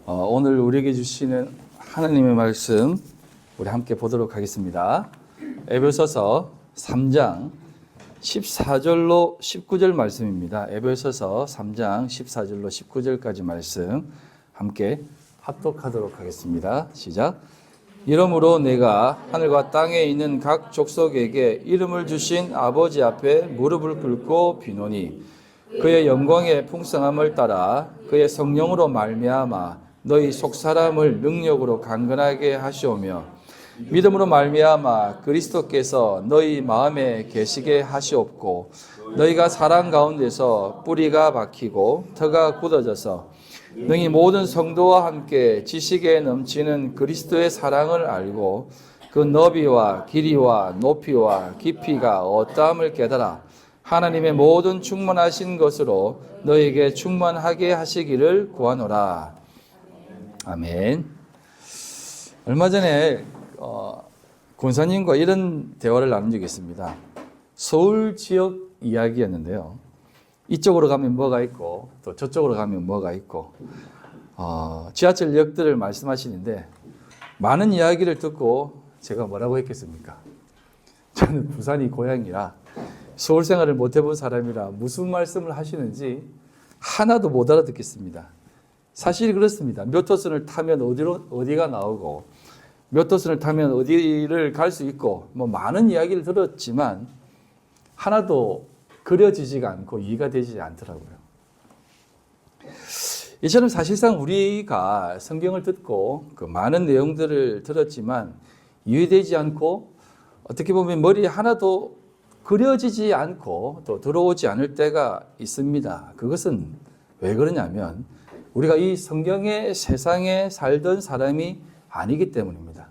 오늘 우리에게 주시는 하나님의 말씀 우리 함께 보도록 하겠습니다. 에베소서 3장 14절로 19절 말씀입니다. 에베소서 3장 14절로 19절까지 말씀 함께 합독하도록 하겠습니다. 시작. 이러므로 내가 하늘과 땅에 있는 각 족속에게 이름을 주신 아버지 앞에 무릎을 꿇고 비노니 그의 영광의 풍성함을 따라 그의 성령으로 말미암아 너희 속사람을 능력으로 강건하게 하시오며 믿음으로 말미암아 그리스도께서 너희 마음에 계시게 하시옵고 너희가 사랑 가운데서 뿌리가 박히고 터가 굳어져서 능히 모든 성도와 함께 지식에 넘치는 그리스도의 사랑을 알고 그 너비와 길이와 높이와 깊이가 어떠함을 깨달아 하나님의 모든 충만하신 것으로 너에게 충만하게 하시기를 구하노라. 아멘. 얼마 전에 권사님과 이런 대화를 나눈 적이 있습니다. 서울 지역 이야기였는데요. 이쪽으로 가면 뭐가 있고 또 저쪽으로 가면 뭐가 있고 지하철역들을 말씀하시는데 많은 이야기를 듣고 제가 뭐라고 했겠습니까? 저는 부산이 고향이라 서울 생활을 못 해본 사람이라 무슨 말씀을 하시는지 하나도 못 알아듣겠습니다. 사실 그렇습니다. 몇 호선을 타면 어디가 나오고 몇 호선을 타면 어디를 갈 수 있고 뭐 많은 이야기를 들었지만 하나도 그려지지가 않고 이해가 되지 않더라고요. 이처럼 사실상 우리가 성경을 듣고 그 많은 내용들을 들었지만 이해되지 않고 어떻게 보면 머리에 하나도 그려지지 않고 또 들어오지 않을 때가 있습니다. 그것은 왜 그러냐면 우리가 이 성경의 세상에 살던 사람이 아니기 때문입니다.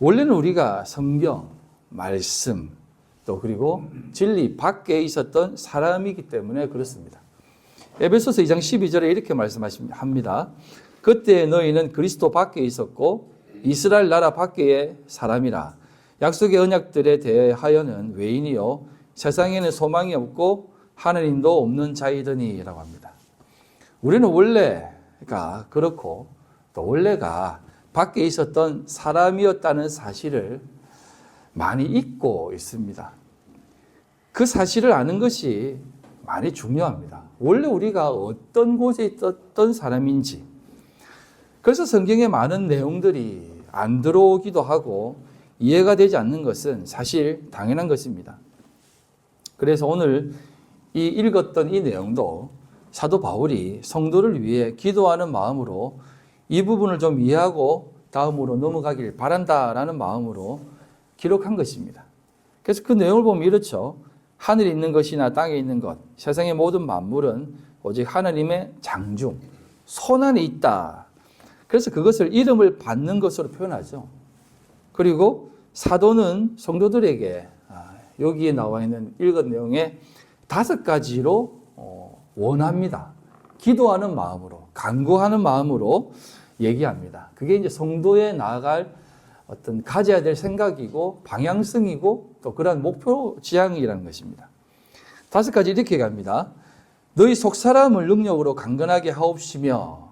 원래는 우리가 성경, 말씀, 또 그리고 진리 밖에 있었던 사람이기 때문에 그렇습니다. 에베소서 2장 12절에 이렇게 말씀합니다. 그때 너희는 그리스도 밖에 있었고 이스라엘 나라 밖의 사람이라. 약속의 언약들에 대하여는 외인이요 세상에는 소망이 없고 하느님도 없는 자이더니 라고 합니다. 우리는 원래가 그렇고 또 원래가 밖에 있었던 사람이었다는 사실을 많이 잊고 있습니다. 그 사실을 아는 것이 많이 중요합니다. 원래 우리가 어떤 곳에 있었던 사람인지. 그래서 성경의 많은 내용들이 안 들어오기도 하고 이해가 되지 않는 것은 사실 당연한 것입니다. 그래서 오늘 이 읽었던 이 내용도 사도 바울이 성도를 위해 기도하는 마음으로 이 부분을 좀 이해하고 다음으로 넘어가길 바란다라는 마음으로 기록한 것입니다. 그래서 그 내용을 보면 이렇죠. 하늘에 있는 것이나 땅에 있는 것, 세상의 모든 만물은 오직 하나님의 장중, 손 안에 있다. 그래서 그것을 이름을 받는 것으로 표현하죠. 그리고 사도는 성도들에게 여기에 나와 있는 읽은 내용의 5가지로 원합니다. 기도하는 마음으로, 간구하는 마음으로 얘기합니다. 그게 이제 성도에 나아갈 어떤 가져야 될 생각이고 방향성이고 또 그러한 목표 지향이라는 것입니다. 5가지 이렇게 갑니다. 너희 속사람을 능력으로 강건하게 하옵시며,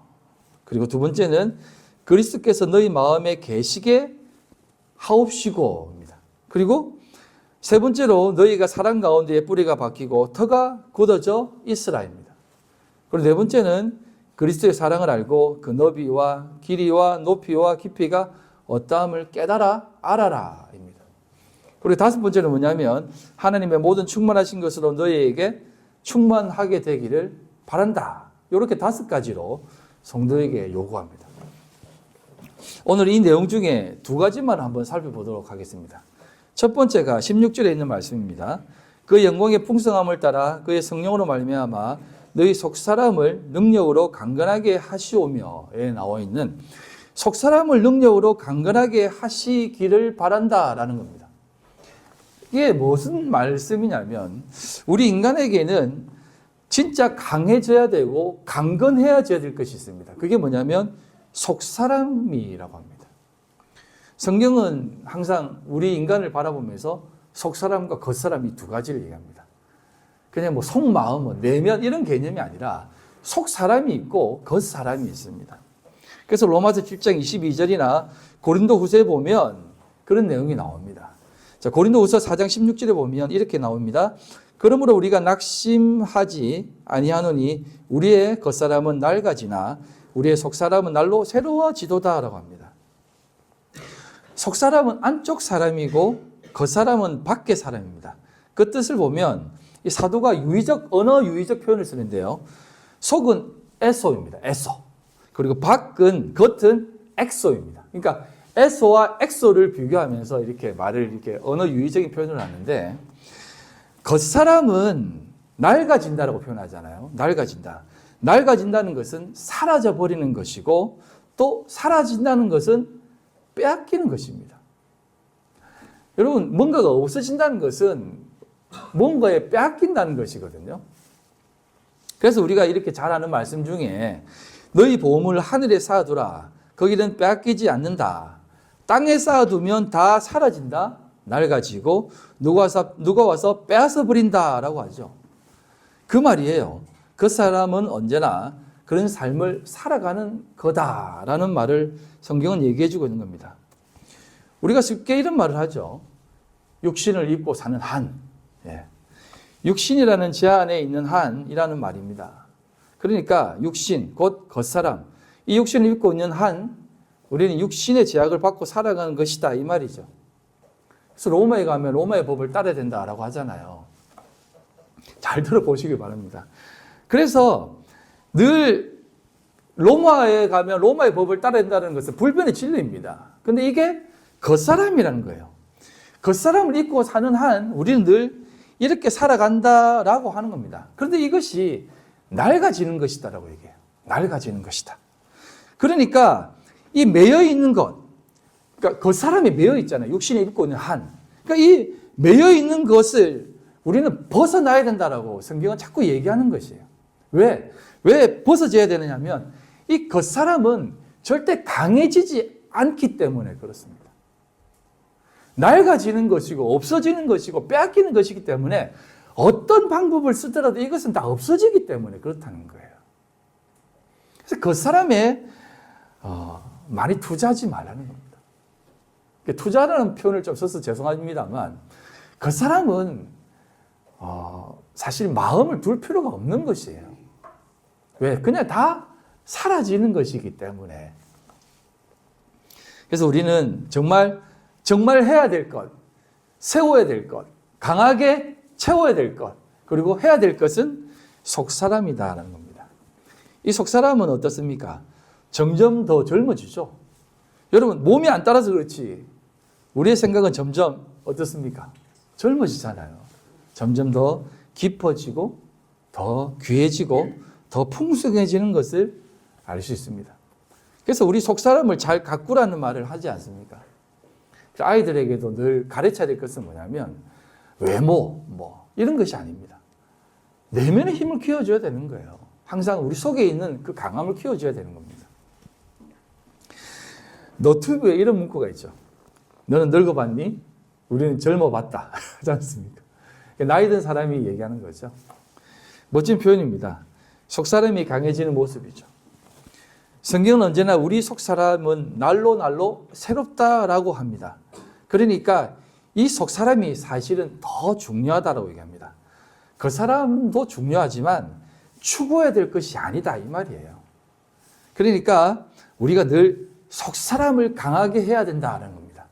그리고 두 번째는 그리스도께서 너희 마음에 계시게 하옵시고입니다. 그리고 세 번째로 너희가 사랑 가운데에 뿌리가 박히고 터가 굳어져 있으라입니다. 그리고 네 번째는 그리스도의 사랑을 알고 그 너비와 길이와 높이와 깊이가 어떠함을 깨달아 알아라입니다. 그리고 5번째는 뭐냐면 하나님의 모든 충만하신 것으로 너희에게 충만하게 되기를 바란다. 이렇게 5가지로 성도에게 요구합니다. 오늘 이 내용 중에 2가지만 한번 살펴보도록 하겠습니다. 첫 번째가 16절에 있는 말씀입니다. 그 영광의 풍성함을 따라 그의 성령으로 말미암아 너희 속사람을 능력으로 강건하게 하시오며에 나와 있는 속사람을 능력으로 강건하게 하시기를 바란다라는 겁니다. 이게 무슨 말씀이냐면 우리 인간에게는 진짜 강해져야 되고 강건해져야 될 것이 있습니다. 그게 뭐냐면 속사람이라고 합니다. 성경은 항상 우리 인간을 바라보면서 속사람과 겉사람 이 2가지를 얘기합니다. 그냥 뭐 속마음, 내면 이런 개념이 아니라 속사람이 있고 겉사람이 있습니다. 그래서 로마서 7장 22절이나 고린도 후서에 보면 그런 내용이 나옵니다. 자, 고린도 후서 4장 16절에 보면 이렇게 나옵니다. 그러므로 우리가 낙심하지 아니하노니 우리의 겉사람은 낡아지나 우리의 속사람은 날로 새로워지도다라고 합니다. 속사람은 안쪽 사람이고 겉사람은 밖의 사람입니다. 그 뜻을 보면 이 사도가 언어 유의적 표현을 쓰는데요. 속은 에소입니다. 에소. 그리고 겉은 엑소입니다. 그러니까 에소와 엑소를 비교하면서 이렇게 말을 이렇게 언어 유의적인 표현을 하는데, 겉사람은 낡아진다라고 표현하잖아요. 낡아진다. 낡아진다는 것은 사라져 버리는 것이고, 또 사라진다는 것은 빼앗기는 것입니다. 여러분, 뭔가가 없어진다는 것은 뭔가에 빼앗긴다는 것이거든요. 그래서 우리가 이렇게 잘 아는 말씀 중에 너희 보물을 하늘에 쌓아두라. 거기는 빼앗기지 않는다. 땅에 쌓아두면 다 사라진다. 낡아지고 누가 와서 빼앗아 버린다라고 하죠. 그 말이에요. 그 사람은 언제나 그런 삶을 살아가는 거다라는 말을 성경은 얘기해 주고 있는 겁니다. 우리가 쉽게 이런 말을 하죠. 육신을 입고 사는 한. 육신이라는 제한에 있는 한이라는 말입니다. 그러니까 육신, 곧 겉사람. 이 육신을 입고 있는 한, 우리는 육신의 제약을 받고 살아가는 것이다 이 말이죠. 그래서 로마에 가면 로마의 법을 따라야 된다라고 하잖아요. 잘 들어보시기 바랍니다. 그래서 늘 로마에 가면 로마의 법을 따라야 된다는 것은 불변의 진리입니다. 근데 이게 겉사람이라는 거예요. 겉사람을 입고 사는 한 우리는 늘 이렇게 살아간다라고 하는 겁니다. 그런데 이것이 낡아지는 것이다라고 얘기해요. 낡아지는 것이다. 그러니까 이 매여 있는 것, 그러니까 겉사람이 매여 있잖아요. 육신에 입고 있는 한. 그러니까 이 매여 있는 것을 우리는 벗어나야 된다라고 성경은 자꾸 얘기하는 것이에요. 왜 벗어져야 되느냐면 이 겉사람은 절대 강해지지 않기 때문에 그렇습니다. 낡아지는 것이고 없어지는 것이고 빼앗기는 것이기 때문에 어떤 방법을 쓰더라도 이것은 다 없어지기 때문에 그렇다는 거예요. 그래서 겉사람에 많이 투자하지 말라는 겁니다. 투자라는 표현을 좀 써서 죄송합니다만 겉사람은 사실 마음을 둘 필요가 없는 것이에요. 왜? 그냥 다 사라지는 것이기 때문에. 그래서 우리는 정말 해야 될 것, 세워야 될 것, 강하게 채워야 될 것, 그리고 해야 될 것은 속사람이다라는 겁니다. 이 속사람은 어떻습니까? 점점 더 젊어지죠. 여러분, 몸이 안 따라서 그렇지 우리의 생각은 점점 어떻습니까? 젊어지잖아요. 점점 더 깊어지고 더 귀해지고 더 풍성해지는 것을 알 수 있습니다. 그래서 우리 속사람을 잘 가꾸라는 말을 하지 않습니까? 아이들에게도 늘 가르쳐야 될 것은 뭐냐면 외모, 이런 것이 아닙니다. 내면의 힘을 키워줘야 되는 거예요. 항상 우리 속에 있는 그 강함을 키워줘야 되는 겁니다. 너튜브에 이런 문구가 있죠. 너는 늙어봤니? 우리는 젊어봤다. 하지 않습니까? 나이 든 사람이 얘기하는 거죠. 멋진 표현입니다. 속사람이 강해지는 모습이죠. 성경은 언제나 우리 속사람은 날로 새롭다라고 합니다. 그러니까 이 속사람이 사실은 더 중요하다고 얘기합니다. 그 사람도 중요하지만 추구해야 될 것이 아니다 이 말이에요. 그러니까 우리가 늘 속사람을 강하게 해야 된다는 겁니다.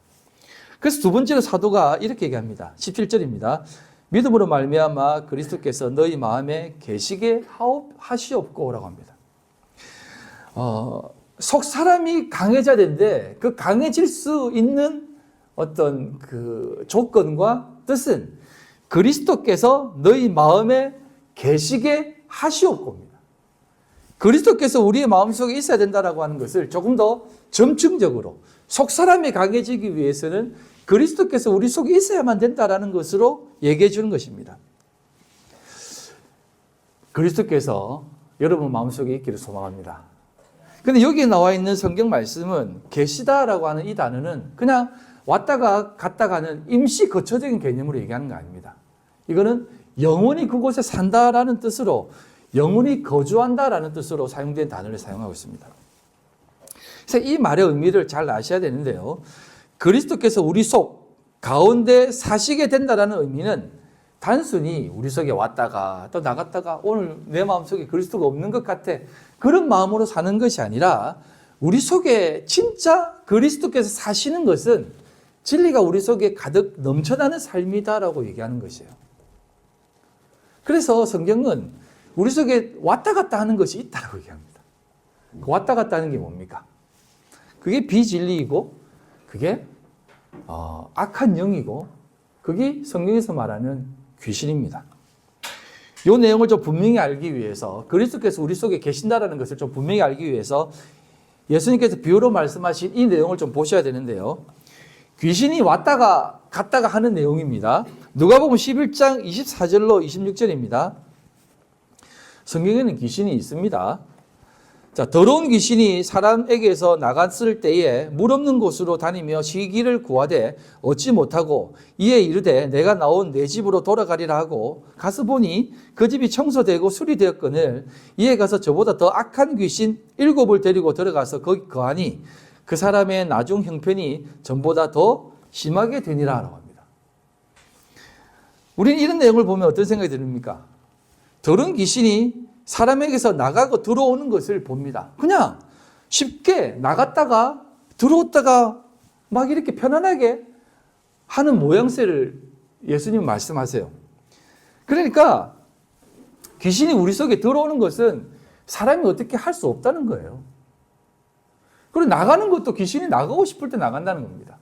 그래서 두 번째로 사도가 이렇게 얘기합니다. 17절입니다. 믿음으로 말미암아 그리스도께서 너희 마음에 계시게 하시옵고라고 합니다. 속사람이 강해져야 되는데 그 강해질 수 있는 어떤 그 조건과 뜻은 그리스도께서 너희 마음에 계시게 하시옵고입니다. 그리스도께서 우리의 마음속에 있어야 된다라고 하는 것을 조금 더 점층적으로 속사람이 강해지기 위해서는 그리스도께서 우리 속에 있어야만 된다라는 것으로 얘기해 주는 것입니다. 그리스도께서 여러분 마음속에 있기를 소망합니다. 근데 여기에 나와 있는 성경 말씀은 계시다라고 하는 이 단어는 그냥 왔다가 갔다가는 임시 거처적인 개념으로 얘기하는 거 아닙니다. 이거는 영원히 그곳에 산다라는 뜻으로 영원히 거주한다라는 뜻으로 사용된 단어를 사용하고 있습니다. 그래서 이 말의 의미를 잘 아셔야 되는데요. 그리스도께서 우리 속 가운데 사시게 된다는 의미는 단순히 우리 속에 왔다가 또 나갔다가 오늘 내 마음속에 그리스도가 없는 것 같아, 그런 마음으로 사는 것이 아니라 우리 속에 진짜 그리스도께서 사시는 것은 진리가 우리 속에 가득 넘쳐나는 삶이다라고 얘기하는 것이에요. 그래서 성경은 우리 속에 왔다 갔다 하는 것이 있다고 얘기합니다. 왔다 갔다 하는 게 뭡니까? 그게 비진리이고 그게 악한 영이고 그게 성경에서 말하는 귀신입니다. 이 내용을 좀 분명히 알기 위해서, 그리스도께서 우리 속에 계신다라는 것을 좀 분명히 알기 위해서 예수님께서 비유로 말씀하신 이 내용을 좀 보셔야 되는데요. 귀신이 왔다가 갔다가 하는 내용입니다. 누가복음 11장 24절로 26절입니다. 성경에는 귀신이 있습니다. 자, 더러운 귀신이 사람에게서 나갔을 때에 물 없는 곳으로 다니며 쉬기를 구하되 얻지 못하고 이에 이르되 내가 나온 내 집으로 돌아가리라 하고 가서 보니 그 집이 청소되고 수리되었거늘 이에 가서 저보다 더 악한 귀신 7을 데리고 들어가서 거기 거하니 그 사람의 나중 형편이 전보다 더 심하게 되니라 라고 합니다. 우리는 이런 내용을 보면 어떤 생각이 듭니까? 더러운 귀신이 사람에게서 나가고 들어오는 것을 봅니다. 그냥 쉽게 나갔다가 들어왔다가 막 이렇게 편안하게 하는 모양새를 예수님 말씀하세요. 그러니까 귀신이 우리 속에 들어오는 것은 사람이 어떻게 할 수 없다는 거예요. 그리고 나가는 것도 귀신이 나가고 싶을 때 나간다는 겁니다.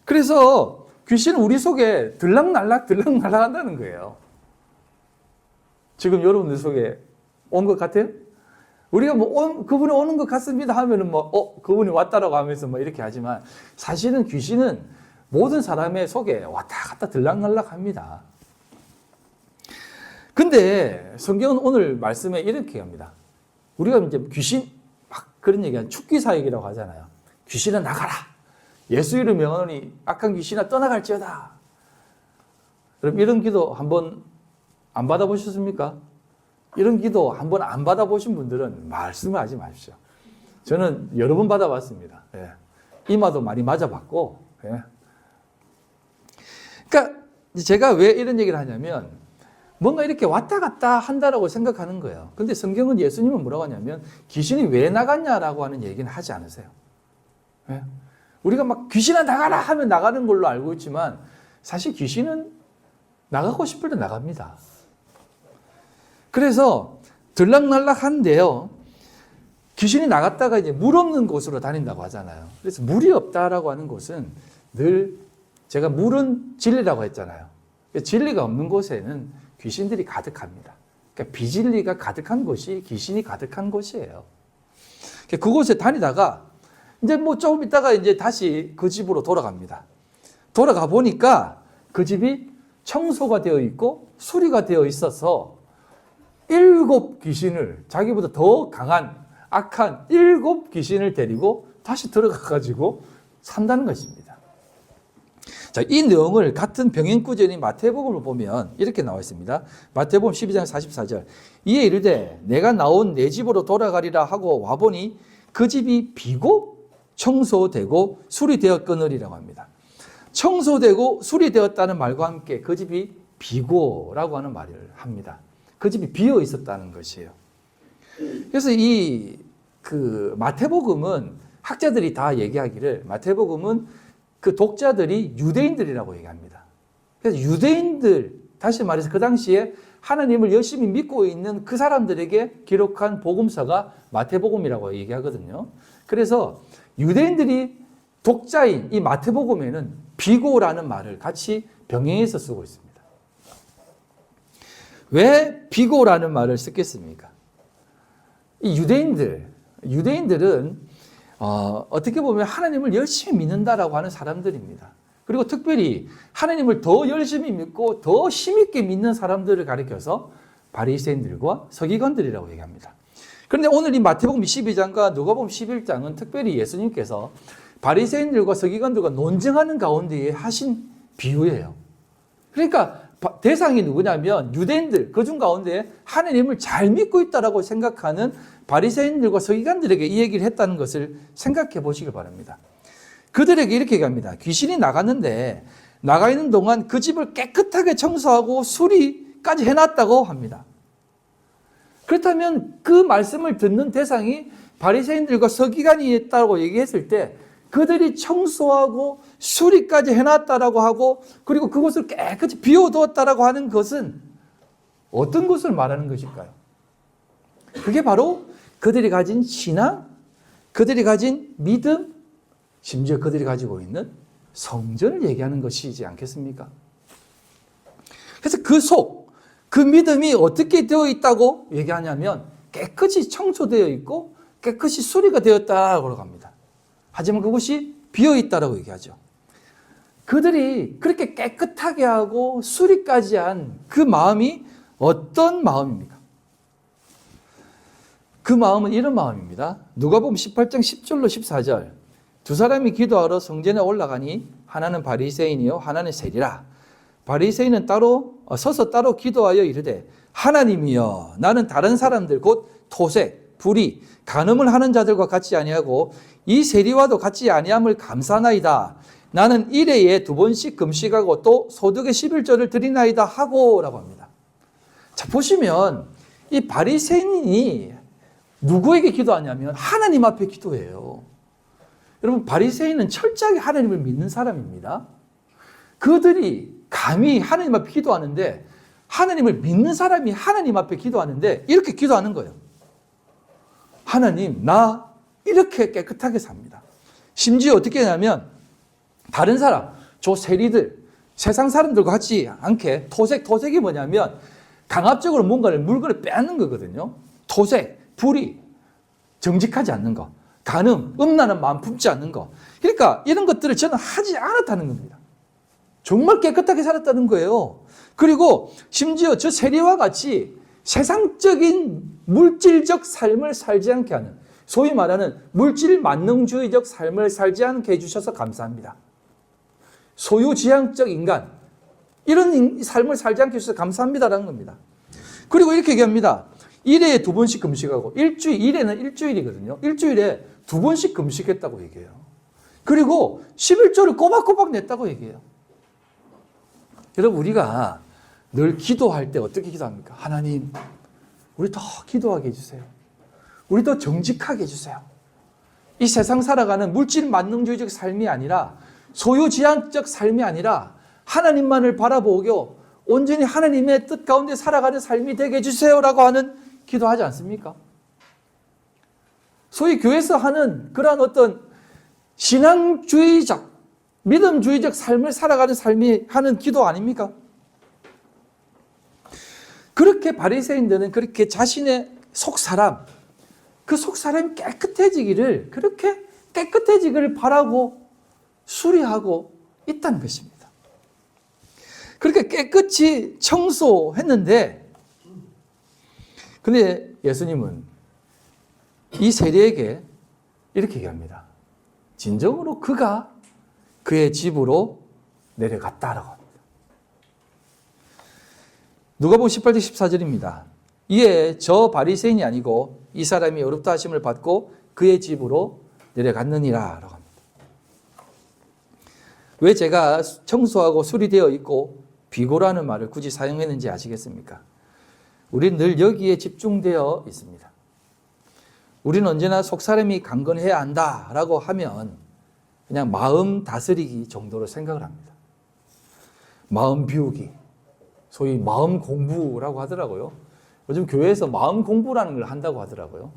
그래서 귀신은 우리 속에 들락날락 한다는 거예요. 지금 여러분들 속에 온 것 같아요? 우리가 그분이 오는 것 같습니다 하면은 그분이 왔다라고 하면서 이렇게 하지만 사실은 귀신은 모든 사람의 속에 왔다 갔다 들락날락 합니다. 근데 성경은 오늘 말씀에 이렇게 합니다. 우리가 이제 귀신, 그런 얘기한 축기사역이라고 하잖아요. 귀신은 나가라. 예수 이름 명하노니 악한 귀신아 떠나갈지어다. 여러분 이런 기도 한번 안 받아보셨습니까? 이런 기도 한번 안 받아보신 분들은 말씀을 하지 마십시오. 저는 여러 번 받아봤습니다. 예. 이마도 많이 맞아봤고. 예. 그러니까 제가 왜 이런 얘기를 하냐면 뭔가 이렇게 왔다 갔다 한다라고 생각하는 거예요. 근데 성경은 예수님은 뭐라고 하냐면 귀신이 왜 나갔냐라고 하는 얘기는 하지 않으세요. 예. 우리가 막 귀신아 나가라 하면 나가는 걸로 알고 있지만 사실 귀신은 나가고 싶을 때 나갑니다. 그래서 들락날락한데요. 귀신이 나갔다가 이제 물 없는 곳으로 다닌다고 하잖아요. 그래서 물이 없다라고 하는 곳은 늘 제가 물은 진리라고 했잖아요. 진리가 없는 곳에는 귀신들이 가득합니다. 그러니까 비진리가 가득한 곳이 귀신이 가득한 곳이에요. 그곳에 다니다가 이제 조금 있다가 이제 다시 그 집으로 돌아갑니다. 돌아가 보니까 그 집이 청소가 되어 있고 수리가 되어 있어서 7 귀신을, 자기보다 더 강한 악한 7 귀신을 데리고 다시 들어가가지고 산다는 것입니다. 자, 이 내용을 같은 병행구절인 마태복음을 보면 이렇게 나와 있습니다. 마태복음 12장 44절. 이에 이르되 내가 나온 내 집으로 돌아가리라 하고 와보니 그 집이 비고 청소되고 수리되었거늘이라고 합니다. 청소되고 수리되었다는 말과 함께 그 집이 비고라고 하는 말을 합니다. 그 집이 비어 있었다는 것이에요. 그래서 마태복음은 학자들이 다 얘기하기를 마태복음은 그 독자들이 유대인들이라고 얘기합니다. 그래서 유대인들, 다시 말해서 그 당시에 하나님을 열심히 믿고 있는 그 사람들에게 기록한 복음서가 마태복음이라고 얘기하거든요. 그래서 유대인들이 독자인 이 마태복음에는 비고라는 말을 같이 병행해서 쓰고 있습니다. 왜 비고라는 말을 썼겠습니까? 이 유대인들은 어떻게 보면 하나님을 열심히 믿는다라고 하는 사람들입니다. 그리고 특별히 하나님을 더 열심히 믿고 더 힘있게 믿는 사람들을 가리켜서 바리새인들과 서기관들이라고 얘기합니다. 그런데 오늘 이 마태복음 12장과 누가복음 11장은 특별히 예수님께서 바리새인들과 서기관들과 논쟁하는 가운데에 하신 비유예요. 그러니까 대상이 누구냐면 유대인들, 그중 가운데 하나님을 잘 믿고 있다라고 생각하는 바리새인들과 서기관들에게 이 얘기를 했다는 것을 생각해 보시길 바랍니다. 그들에게 이렇게 얘기합니다. 귀신이 나갔는데 나가 있는 동안 그 집을 깨끗하게 청소하고 수리까지 해놨다고 합니다. 그렇다면 그 말씀을 듣는 대상이 바리새인들과 서기관이 있다고 얘기했을 때 그들이 청소하고 수리까지 해놨다라고 하고 그리고 그곳을 깨끗이 비워두었다라고 하는 것은 어떤 것을 말하는 것일까요? 그게 바로 그들이 가진 신앙, 그들이 가진 믿음, 심지어 그들이 가지고 있는 성전을 얘기하는 것이지 않겠습니까? 그래서 그 믿음이 어떻게 되어 있다고 얘기하냐면 깨끗이 청소되어 있고 깨끗이 수리가 되었다고 합니다. 하지만 그것이 비어있다라고 얘기하죠. 그들이 그렇게 깨끗하게 하고 수리까지 한 그 마음이 어떤 마음입니까? 그 마음은 이런 마음입니다. 누가복음 18장 10절로 14절. 두 사람이 기도하러 성전에 올라가니 하나는 바리새인이요 하나는 세리라. 바리새인은 서서 따로 기도하여 이르되 하나님이여 나는 다른 사람들 곧 토색, 불의, 간음을 하는 자들과 같이 아니하고 이 세리와도 같이 아니함을 감사나이다. 나는 일회에 2번씩 금식하고 또 소득의 11조를 드리나이다 하고 라고 합니다. 자, 보시면 이 바리새인이 누구에게 기도하냐면 하나님 앞에 기도해요. 여러분 바리새인은 철저하게 하나님을 믿는 사람입니다. 그들이 감히 하나님 앞에 기도하는데 하나님을 믿는 사람이 하나님 앞에 기도하는데 이렇게 기도하는 거예요. 하나님, 나 이렇게 깨끗하게 삽니다. 심지어 어떻게 하냐면 다른 사람, 저 세리들, 세상 사람들과 같이 않게 토색이 뭐냐면 강압적으로 물건을 빼앗는 거거든요. 토색, 불의, 정직하지 않는 거, 간음, 음란한 마음 품지 않는 거. 그러니까 이런 것들을 저는 하지 않았다는 겁니다. 정말 깨끗하게 살았다는 거예요. 그리고 심지어 저 세리와 같이 세상적인 물질적 삶을 살지 않게 하는, 소위 말하는 물질 만능주의적 삶을 살지 않게 해주셔서 감사합니다. 소유지향적 인간, 이런 삶을 살지 않게 해주셔서 감사합니다라는 겁니다. 그리고 이렇게 얘기합니다. 1회에 2번씩 금식하고, 일에는 일주일이거든요. 일주일에 2번씩 금식했다고 얘기해요. 그리고 11조를 꼬박꼬박 냈다고 얘기해요. 여러분, 우리가 늘 기도할 때 어떻게 기도합니까? 하나님, 우리 더 기도하게 해주세요. 우리 더 정직하게 해주세요. 이 세상 살아가는 물질 만능주의적 삶이 아니라 소유지향적 삶이 아니라 하나님만을 바라보고 온전히 하나님의 뜻 가운데 살아가는 삶이 되게 해주세요라고 하는 기도하지 않습니까? 소위 교회에서 하는 그러한 어떤 신앙주의적, 믿음주의적 삶을 살아가는 삶이 하는 기도 아닙니까? 그렇게 바리새인들은 그렇게 자신의 속사람, 그 속사람이 깨끗해지기를, 그렇게 깨끗해지기를 바라고 수리하고 있다는 것입니다. 그렇게 깨끗이 청소했는데, 근데 예수님은 이 세리에게 이렇게 얘기합니다. 진정으로 그가 그의 집으로 내려갔다라고 합니다. 누가복음 18장 14절입니다. 이에 저 바리새인이 아니고 이 사람이 어렵다 하심을 받고 그의 집으로 내려갔느니라 라고 합니다. 왜 제가 청소하고 수리되어 있고 비고라는 말을 굳이 사용했는지 아시겠습니까? 우리는 늘 여기에 집중되어 있습니다. 우리는 언제나 속사람이 강건해야 한다라고 하면 그냥 마음 다스리기 정도로 생각을 합니다. 마음 비우기, 소위 마음 공부라고 하더라고요. 요즘 교회에서 마음 공부라는 걸 한다고 하더라고요.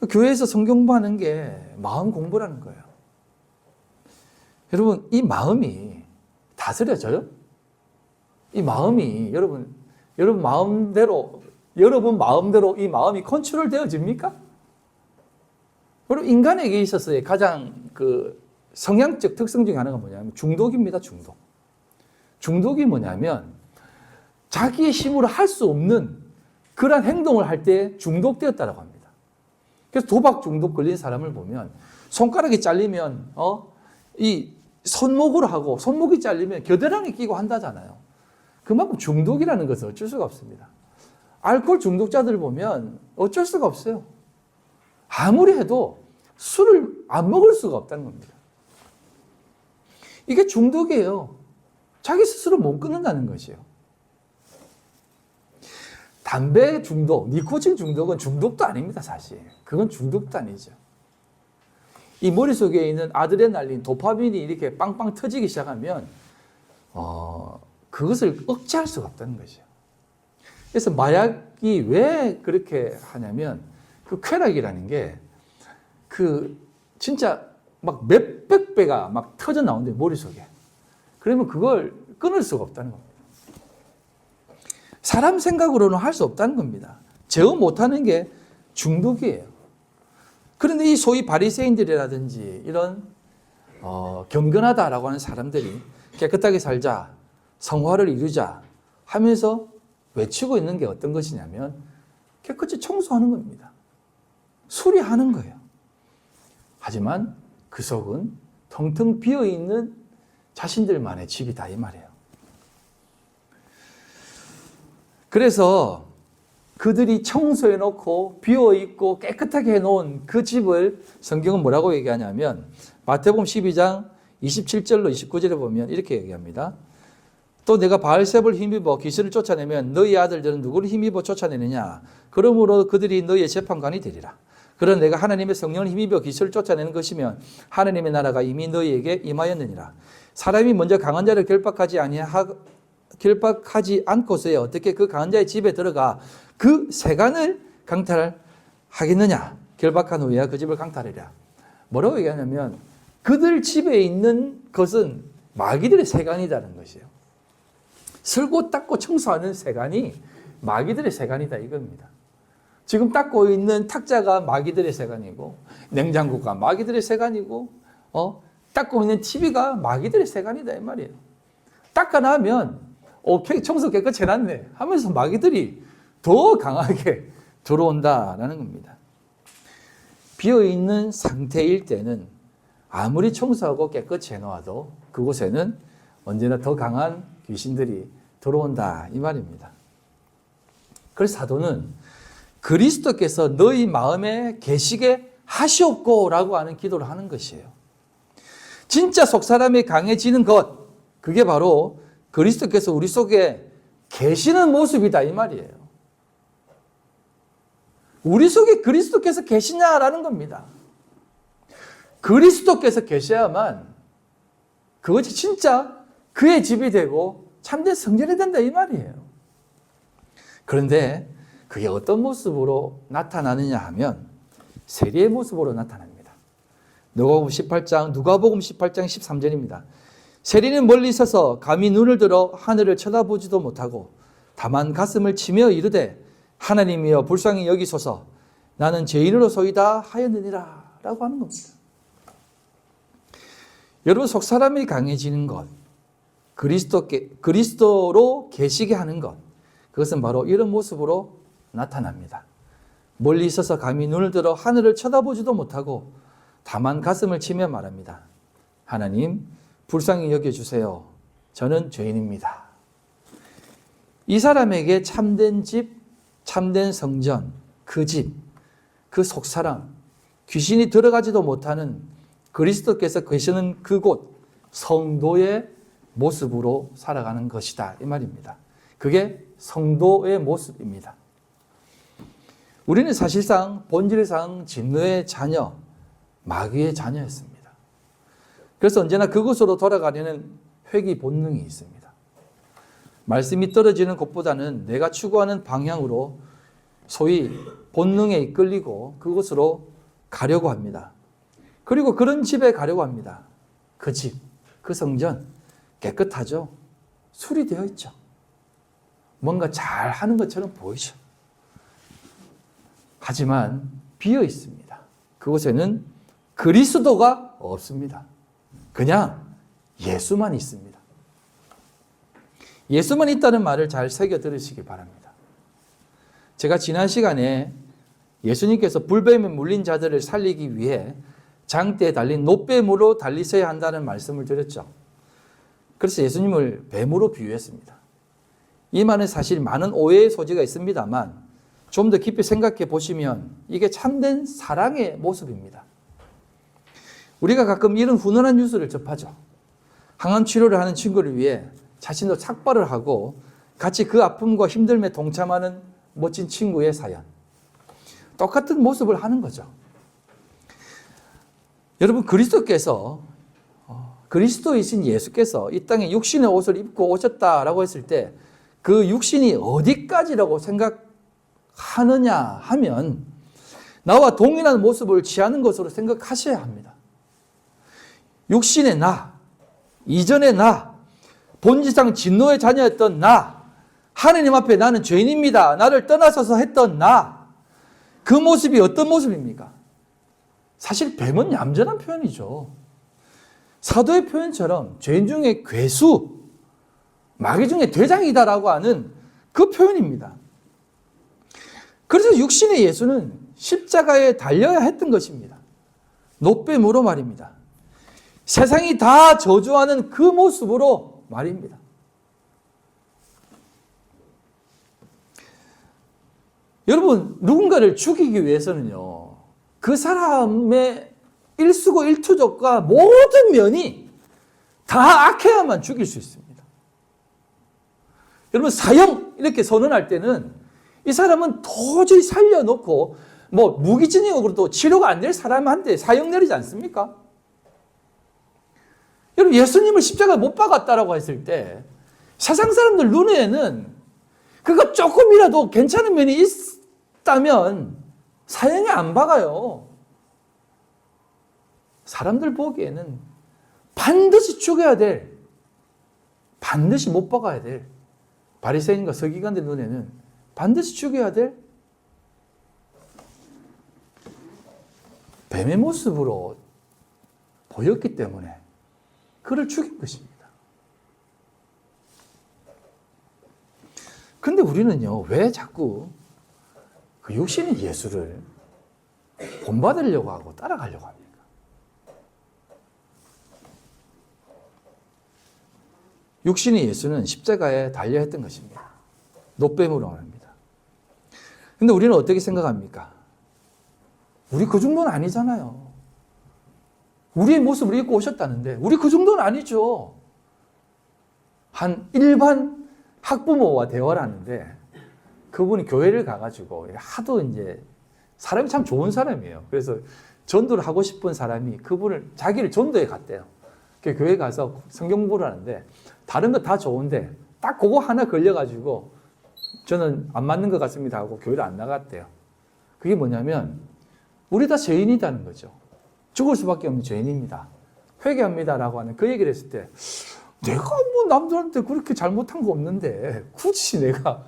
교회에서 성경 공부하는 게 마음 공부라는 거예요. 여러분, 이 마음이 다스려져요? 이 마음이 여러분 마음대로 이 마음이 컨트롤 되어집니까? 여러분, 인간에게 있어서의 가장 그 성향적 특성 중에 하나가 뭐냐면 중독입니다. 중독이 뭐냐면 자기의 힘으로 할 수 없는 그런 행동을 할 때 중독되었다라고 합니다. 그래서 도박 중독 걸린 사람을 보면 손가락이 잘리면 이 손목으로 하고 손목이 잘리면 겨드랑이 끼고 한다잖아요. 그만큼 중독이라는 것은 어쩔 수가 없습니다. 알코올 중독자들을 보면 어쩔 수가 없어요. 아무리 해도 술을 안 먹을 수가 없다는 겁니다. 이게 중독이에요. 자기 스스로 못 끊는다는 것이에요. 담배 중독, 니코틴 중독은 중독도 아닙니다, 사실. 그건 중독도 아니죠. 이 머릿속에 있는 아드레날린, 도파민이 이렇게 빵빵 터지기 시작하면 그것을 억제할 수가 없다는 거죠. 그래서 마약이 왜 그렇게 하냐면 그 쾌락이라는 게 진짜 막 몇백 배가 막 터져 나온대요, 머릿속에. 그러면 그걸 끊을 수가 없다는 겁니다. 사람 생각으로는 할 수 없다는 겁니다. 제어 못하는 게 중독이에요. 그런데 이 소위 바리새인들이라든지 이런 경건하다라고 하는 사람들이 깨끗하게 살자, 성화를 이루자 하면서 외치고 있는 게 어떤 것이냐면 깨끗이 청소하는 겁니다. 수리하는 거예요. 하지만 그 속은 텅텅 비어있는 자신들만의 집이다 이 말이에요. 그래서 그들이 청소해놓고 비어있고 깨끗하게 해놓은 그 집을 성경은 뭐라고 얘기하냐면 마태복음 12장 27절로 29절에 보면 이렇게 얘기합니다. 또 내가 바알세불 힘입어 귀신을 쫓아내면 너희 아들들은 누구를 힘입어 쫓아내느냐? 그러므로 그들이 너희의 재판관이 되리라. 그러나 내가 하나님의 성령을 힘입어 귀신을 쫓아내는 것이면 하나님의 나라가 이미 너희에게 임하였느니라. 사람이 먼저 강한 자를 결박하지 않고서야 어떻게 그 강한 자의 집에 들어가 그 세간을 강탈하겠느냐? 결박한 후에야 그 집을 강탈하리라. 뭐라고 얘기하냐면 그들 집에 있는 것은 마귀들의 세간이라는 것이에요. 쓸고 닦고 청소하는 세간이 마귀들의 세간이다 이겁니다. 지금 닦고 있는 탁자가 마귀들의 세간이고 냉장고가 마귀들의 세간이고 닦고 있는 TV가 마귀들의 세간이다 이 말이에요. 닦아 나면 청소 깨끗이 해놨네 하면서 마귀들이 더 강하게 들어온다라는 겁니다. 비어있는 상태일 때는 아무리 청소하고 깨끗이 해놓아도 그곳에는 언제나 더 강한 귀신들이 들어온다 이 말입니다. 그래서 사도는 그리스도께서 너희 마음에 계시게 하시옵고라고 하는 기도를 하는 것이에요. 진짜 속사람이 강해지는 것, 그게 바로 그리스도께서 우리 속에 계시는 모습이다 이 말이에요. 우리 속에 그리스도께서 계시냐라는 겁니다. 그리스도께서 계셔야만 그것이 진짜 그의 집이 되고 참된 성전이 된다 이 말이에요. 그런데 그게 어떤 모습으로 나타나느냐 하면 세리의 모습으로 나타납니다. 누가복음 18장 13절입니다. 세리는 멀리 서서 감히 눈을 들어 하늘을 쳐다보지도 못하고 다만 가슴을 치며 이르되 하나님이여 불쌍히 여기소서 나는 죄인으로소이다 하였느니라 라고 하는 겁니다. 여러분 속사람이 강해지는 것, 그리스도로 계시게 하는 것, 그것은 바로 이런 모습으로 나타납니다. 멀리 있어서 감히 눈을 들어 하늘을 쳐다보지도 못하고 다만 가슴을 치며 말합니다. 하나님 불쌍히 여겨주세요. 저는 죄인입니다. 이 사람에게 참된 집, 참된 성전, 그 집, 그 속사람, 귀신이 들어가지도 못하는 그리스도께서 계시는 그곳, 성도의 모습으로 살아가는 것이다 이 말입니다. 그게 성도의 모습입니다. 우리는 사실상 본질상 진노의 자녀, 마귀의 자녀였습니다. 그래서 언제나 그곳으로 돌아가려는 회귀 본능이 있습니다. 말씀이 떨어지는 곳보다는 내가 추구하는 방향으로 소위 본능에 이끌리고 그곳으로 가려고 합니다. 그리고 그런 집에 가려고 합니다. 그 집, 그 성전 깨끗하죠? 수리되어 있죠? 뭔가 잘 하는 것처럼 보이죠? 하지만 비어 있습니다. 그곳에는 그리스도가 없습니다. 그냥 예수만 있습니다. 예수만 있다는 말을 잘 새겨 들으시기 바랍니다. 제가 지난 시간에 예수님께서 불뱀에 물린 자들을 살리기 위해 장대에 달린 놋뱀으로 달리셔야 한다는 말씀을 드렸죠. 그래서 예수님을 뱀으로 비유했습니다. 이 말은 사실 많은 오해의 소지가 있습니다만 좀 더 깊이 생각해 보시면 이게 참된 사랑의 모습입니다. 우리가 가끔 이런 훈훈한 뉴스를 접하죠. 항암 치료를 하는 친구를 위해 자신도 삭발을 하고 같이 그 아픔과 힘듦에 동참하는 멋진 친구의 사연. 똑같은 모습을 하는 거죠. 여러분, 그리스도이신 예수께서 이 땅에 육신의 옷을 입고 오셨다라고 했을 때 그 육신이 어디까지라고 생각하느냐 하면 나와 동일한 모습을 취하는 것으로 생각하셔야 합니다. 육신의 나, 이전의 나, 본질상 진노의 자녀였던 나, 하느님 앞에 나는 죄인입니다. 나를 떠나서서 했던 나, 그 모습이 어떤 모습입니까? 사실 뱀은 얌전한 표현이죠. 사도의 표현처럼 죄인 중에 괴수, 마귀 중에 대장이다라고 하는 그 표현입니다. 그래서 육신의 예수는 십자가에 달려야 했던 것입니다. 노뱀으로 말입니다. 세상이 다 저주하는 그 모습으로 말입니다. 여러분, 누군가를 죽이기 위해서는요, 그 사람의 일수고 일투족과 모든 면이 다 악해야만 죽일 수 있습니다. 여러분, 사형 이렇게 선언할 때는 이 사람은 도저히 살려놓고 무기징역으로도 치료가 안 될 사람한테 사형 내리지 않습니까? 여러분, 예수님을 십자가에 못 박았다라고 했을 때 세상 사람들 눈에는 그거 조금이라도 괜찮은 면이 있다면 사형에 안 박아요. 사람들 보기에는 반드시 죽여야 될, 반드시 못 박아야 될, 바리새인과 서기관들 눈에는 반드시 죽여야 될 뱀의 모습으로 보였기 때문에 그를 죽인 것입니다. 그런데 우리는요, 왜 자꾸 그 육신의 예수를 본받으려고 하고 따라가려고 합니까? 육신의 예수는 십자가에 달려 했던 것입니다. 노뱀으로 말합니다. 그런데 우리는 어떻게 생각합니까? 우리 그 정도는 아니잖아요. 우리의 모습을 입고 오셨다는데 우리 그 정도는 아니죠. 한 일반 학부모와 대화를 하는데 그분이 교회를 가가지고 하도 이제 사람이 참 좋은 사람이에요. 그래서 전도를 하고 싶은 사람이 그분을 자기를 전도에 갔대요. 교회 가서 성경 공부를 하는데 다른 거 다 좋은데 딱 그거 하나 걸려가지고 저는 안 맞는 것 같습니다 하고 교회를 안 나갔대요. 그게 뭐냐면 우리 다 죄인이라는 거죠. 죽을 수밖에 없는 죄인입니다. 회개합니다라고 하는 그 얘기를 했을 때 내가 남들한테 그렇게 잘못한 거 없는데 굳이 내가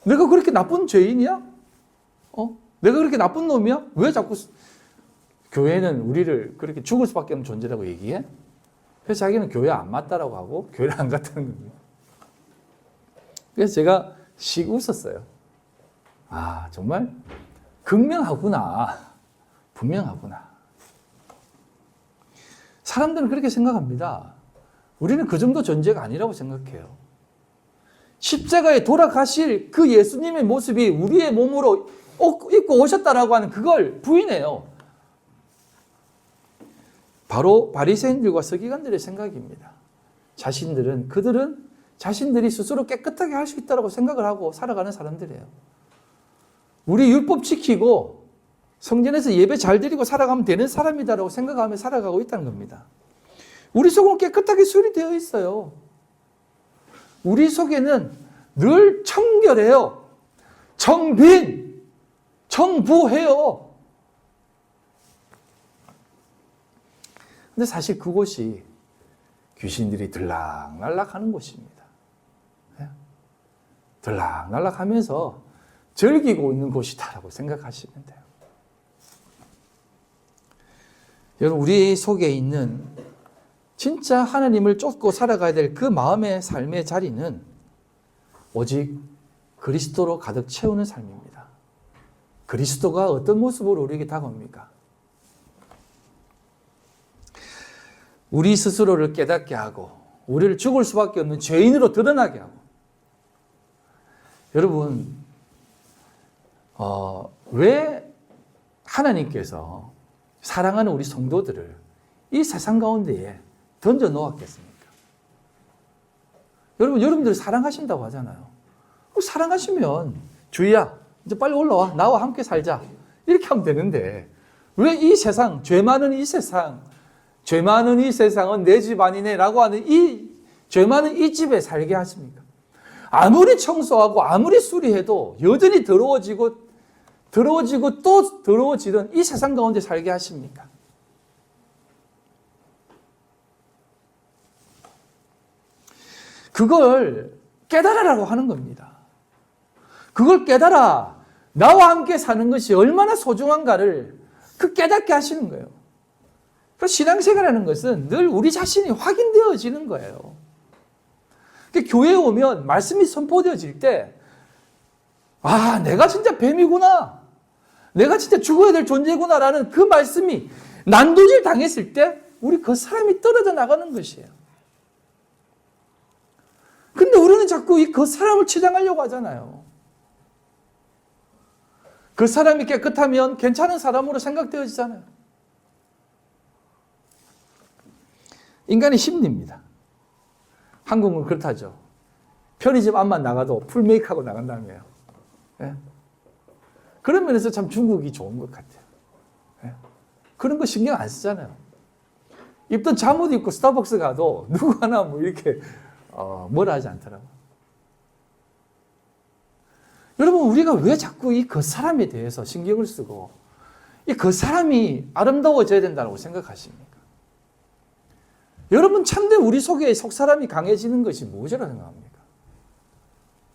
그렇게 나쁜 죄인이야? 내가 그렇게 나쁜 놈이야? 왜 자꾸 교회는 우리를 그렇게 죽을 수밖에 없는 존재라고 얘기해? 그래서 자기는 교회 안 맞다라고 하고 교회를 안 갔다는 겁니다. 그래서 제가 씩 웃었어요. 아, 정말 극명하구나. 분명하구나. 사람들은 그렇게 생각합니다. 우리는 그 정도 존재가 아니라고 생각해요. 십자가에 돌아가실 그 예수님의 모습이 우리의 몸으로 입고 오셨다라고 하는 그걸 부인해요. 바로 바리새인들과 서기관들의 생각입니다. 그들은 자신들이 스스로 깨끗하게 할 수 있다고 생각을 하고 살아가는 사람들이에요. 우리 율법 지키고 성전에서 예배 잘 드리고 살아가면 되는 사람이다라고 생각하며 살아가고 있다는 겁니다. 우리 속은 깨끗하게 수리되어 있어요. 우리 속에는 늘 청결해요. 청빈, 청부해요. 근데 사실 그곳이 귀신들이 들락날락 하는 곳입니다. 들락날락 하면서 즐기고 있는 곳이다라고 생각하시면 돼요. 여러분, 우리 속에 있는 진짜 하나님을 쫓고 살아가야 될 그 마음의 삶의 자리는 오직 그리스도로 가득 채우는 삶입니다. 그리스도가 어떤 모습으로 우리에게 다가옵니까? 우리 스스로를 깨닫게 하고 우리를 죽을 수밖에 없는 죄인으로 드러나게 하고 여러분, 왜 하나님께서 사랑하는 우리 성도들을 이 세상 가운데에 던져 놓았겠습니까? 여러분들이 사랑하신다고 하잖아요. 사랑하시면 주희야, 이제 빨리 올라와. 나와 함께 살자. 이렇게 하면 되는데 왜 이 세상, 죄 많은 이 세상은 내 집 아니네 라고 하는 이 죄 많은 이 집에 살게 하십니까? 아무리 청소하고 아무리 수리해도 여전히 더러워지고 또 더러워지던 이 세상 가운데 살게 하십니까? 그걸 깨달으라고 하는 겁니다. 그걸 깨달아 나와 함께 사는 것이 얼마나 소중한가를 깨닫게 하시는 거예요. 그래서 신앙생활하는 것은 늘 우리 자신이 확인되어지는 거예요. 교회에 오면 말씀이 선포되어질 때 내가 진짜 뱀이구나. 내가 진짜 죽어야 될 존재구나라는 그 말씀이 난도질 당했을 때 우리 그 사람이 떨어져 나가는 것이에요. 근데 우리는 자꾸 그 사람을 치장하려고 하잖아요. 그 사람이 깨끗하면 괜찮은 사람으로 생각되어지잖아요. 인간의 심리입니다. 한국은 그렇다죠. 편의점 앞만 나가도 풀 메이크하고 나간다며요. 예? 그런 면에서 참 중국이 좋은 것 같아요. 예? 그런 거 신경 안 쓰잖아요. 입던 잠옷 입고 스타벅스 가도 누구 하나 이렇게 뭐라 하지 않더라고요. 여러분, 우리가 왜 자꾸 그 사람에 대해서 신경을 쓰고 그 사람이 아름다워져야 된다고 생각하십니까? 여러분, 참된 우리 속에 속사람이 강해지는 것이 무엇이라고 생각합니까?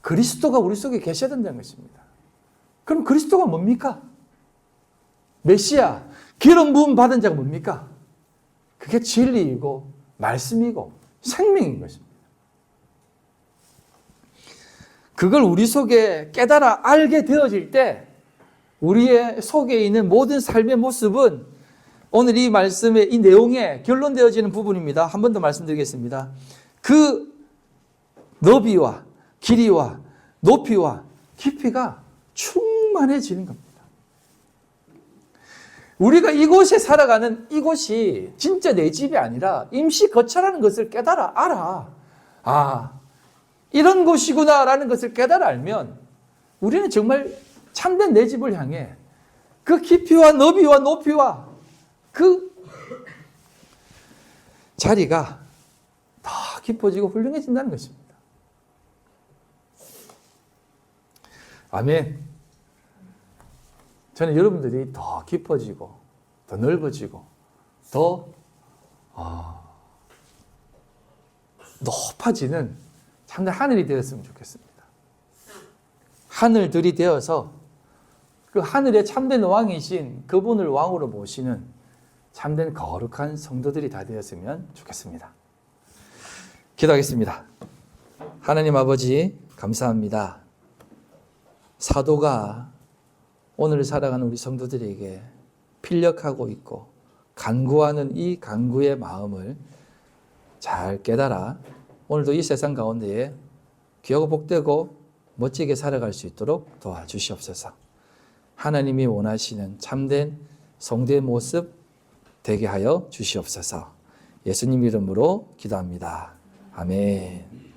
그리스도가 우리 속에 계셔야 된다는 것입니다. 그럼 그리스도가 뭡니까? 메시아, 기름 부음 받은 자가 뭡니까? 그게 진리이고 말씀이고 생명인 것입니다. 그걸 우리 속에 깨달아 알게 되어질 때 우리의 속에 있는 모든 삶의 모습은 오늘 이 말씀의 이 내용에 결론되어지는 부분입니다. 한 번 더 말씀드리겠습니다. 그 너비와 길이와 높이와 깊이가 충만해지는 겁니다. 우리가 이곳에 살아가는 이곳이 진짜 내 집이 아니라 임시 거처라는 것을 깨달아 알아. 이런 곳이구나라는 것을 깨달아 알면 우리는 정말 참된 내 집을 향해 그 깊이와 너비와 높이와 그 자리가 더 깊어지고 훌륭해진다는 것입니다. 아멘. 저는 여러분들이 더 깊어지고 더 넓어지고 더 높아지는 참된 하늘이 되었으면 좋겠습니다. 하늘들이 되어서 그 하늘의 참된 왕이신 그분을 왕으로 모시는 참된 거룩한 성도들이 다 되었으면 좋겠습니다. 기도하겠습니다. 하나님 아버지, 감사합니다. 사도가 오늘 살아가는 우리 성도들에게 필력하고 있고 간구하는 이 간구의 마음을 잘 깨달아 오늘도 이 세상 가운데에 귀하고 복되고 멋지게 살아갈 수 있도록 도와주시옵소서. 하나님이 원하시는 참된 성도의 모습 되게 하여 주시옵소서. 예수님 이름으로 기도합니다. 아멘.